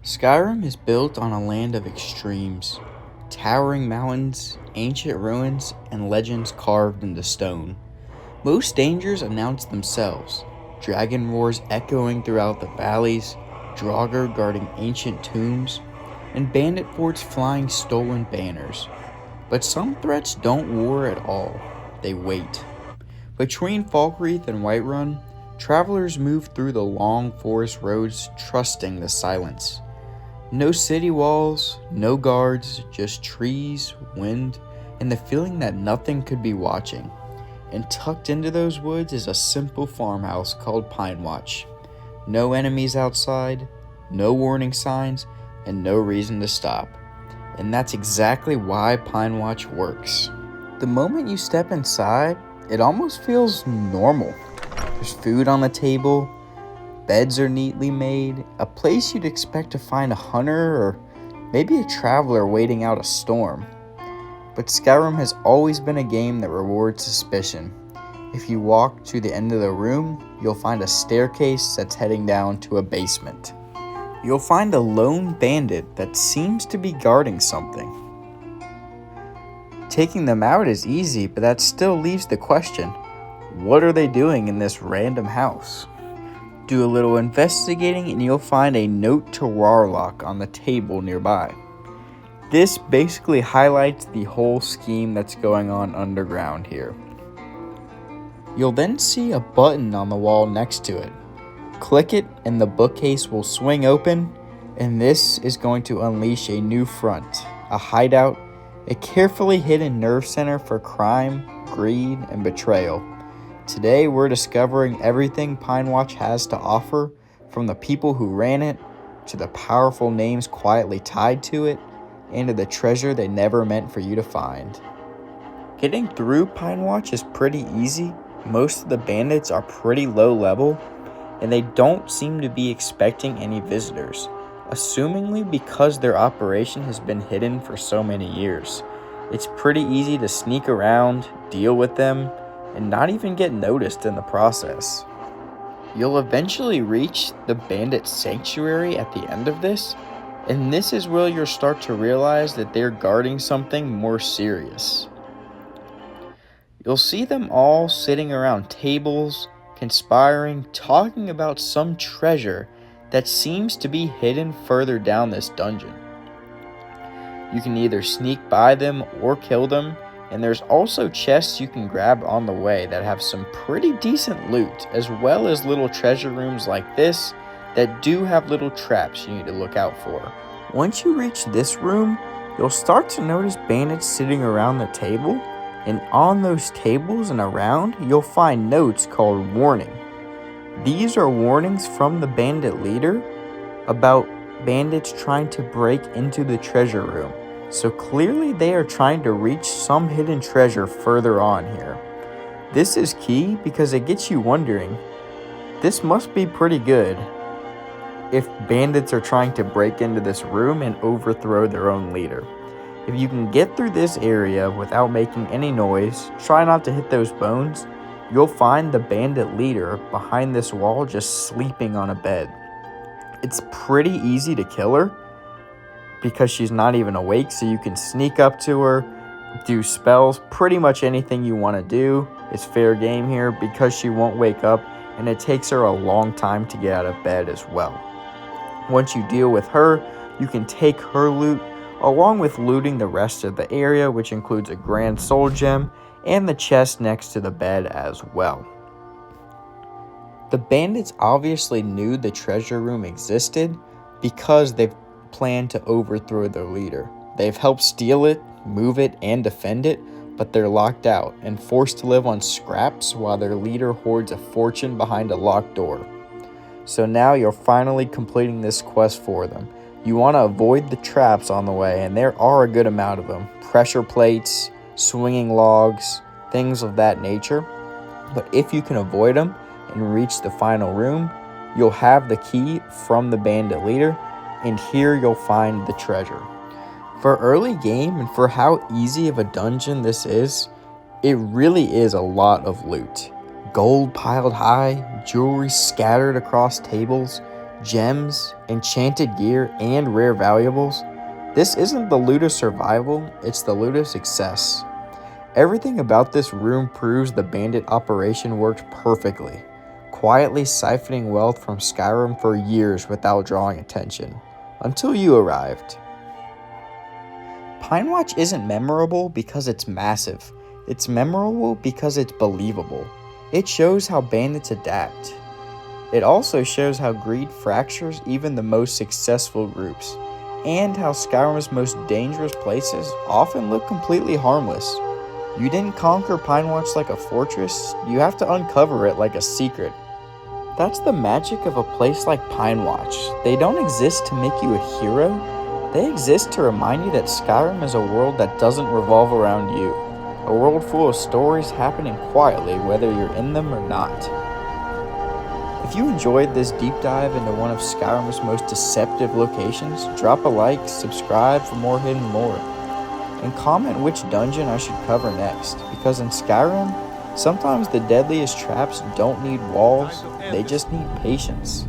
Skyrim is built on a land of extremes, towering mountains, ancient ruins, and legends carved into stone. Most dangers announce themselves, dragon roars echoing throughout the valleys, Draugr guarding ancient tombs, and bandit forts flying stolen banners. But some threats don't war at all, they wait. Between Falkreath and Whiterun, travelers move through the long forest roads trusting the silence. No city walls, no guards, just trees, wind, and the feeling that nothing could be watching. And tucked into those woods is a simple farmhouse called Pine Watch. No enemies outside, no warning signs, and no reason to stop. And that's exactly why Pine Watch works. The moment you step inside, it almost feels normal. There's food on the table, beds are neatly made, a place you'd expect to find a hunter or maybe a traveler waiting out a storm. But Skyrim has always been a game that rewards suspicion. If you walk to the end of the room, you'll find a staircase that's heading down to a basement. You'll find a lone bandit that seems to be guarding something. Taking them out is easy, but that still leaves the question, what are they doing in this random house? Do a little investigating and you'll find a note to Warlock on the table nearby. This basically highlights the whole scheme that's going on underground here. You'll then see a button on the wall next to it. Click it and the bookcase will swing open, and this is going to unleash a new front, a hideout, a carefully hidden nerve center for crime, greed, and betrayal. Today we're discovering everything Pine Watch has to offer, from the people who ran it, to the powerful names quietly tied to it, and to the treasure they never meant for you to find. Getting through Pine Watch is pretty easy. Most of the bandits are pretty low level, and they don't seem to be expecting any visitors, assumingly because their operation has been hidden for so many years. It's pretty easy to sneak around, deal with them, and not even get noticed in the process. You'll eventually reach the bandit sanctuary at the end of this, and this is where you'll start to realize that they're guarding something more serious. You'll see them all sitting around tables, conspiring, talking about some treasure that seems to be hidden further down this dungeon. You can either sneak by them or kill them, and there's also chests you can grab on the way that have some pretty decent loot, as well as little treasure rooms like this that do have little traps you need to look out for. Once you reach this room, you'll start to notice bandits sitting around the table, and on those tables and around, you'll find notes called warning. These are warnings from the bandit leader about bandits trying to break into the treasure room. So clearly they are trying to reach some hidden treasure further on here. This is key because it gets you wondering, this must be pretty good if bandits are trying to break into this room and overthrow their own leader. If you can get through this area without making any noise, try not to hit those bones, you'll find the bandit leader behind this wall just sleeping on a bed. It's pretty easy to kill her because she's not even awake, so you can sneak up to her, do spells, pretty much anything you want to do is fair game here because she won't wake up, and it takes her a long time to get out of bed as well. Once you deal with her, you can take her loot along with looting the rest of the area, which includes a grand soul gem and the chest next to the bed as well. The bandits obviously knew the treasure room existed because they've planned to overthrow their leader. They've helped steal it, move it, and defend it, but they're locked out and forced to live on scraps while their leader hoards a fortune behind a locked door. So now you're finally completing this quest for them. You want to avoid the traps on the way, and there are a good amount of them. Pressure plates, swinging logs, things of that nature. But if you can avoid them and reach the final room, you'll have the key from the bandit leader, and here you'll find the treasure. For early game and for how easy of a dungeon this is, it really is a lot of loot. Gold piled high, jewelry scattered across tables, gems, enchanted gear, and rare valuables. This isn't the loot of survival, it's the loot of success. Everything about this room proves the bandit operation worked perfectly, quietly siphoning wealth from Skyrim for years without drawing attention, until you arrived. Pine Watch isn't memorable because it's massive. It's memorable because it's believable. It shows how bandits adapt. It also shows how greed fractures even the most successful groups, and how Skyrim's most dangerous places often look completely harmless. You didn't conquer Pine Watch like a fortress, you have to uncover it like a secret. That's the magic of a place like Pine Watch. They don't exist to make you a hero, they exist to remind you that Skyrim is a world that doesn't revolve around you. A world full of stories happening quietly whether you're in them or not. If you enjoyed this deep dive into one of Skyrim's most deceptive locations, drop a like, subscribe for more hidden lore, and comment which dungeon I should cover next, because in Skyrim, sometimes the deadliest traps don't need walls, they just need patience.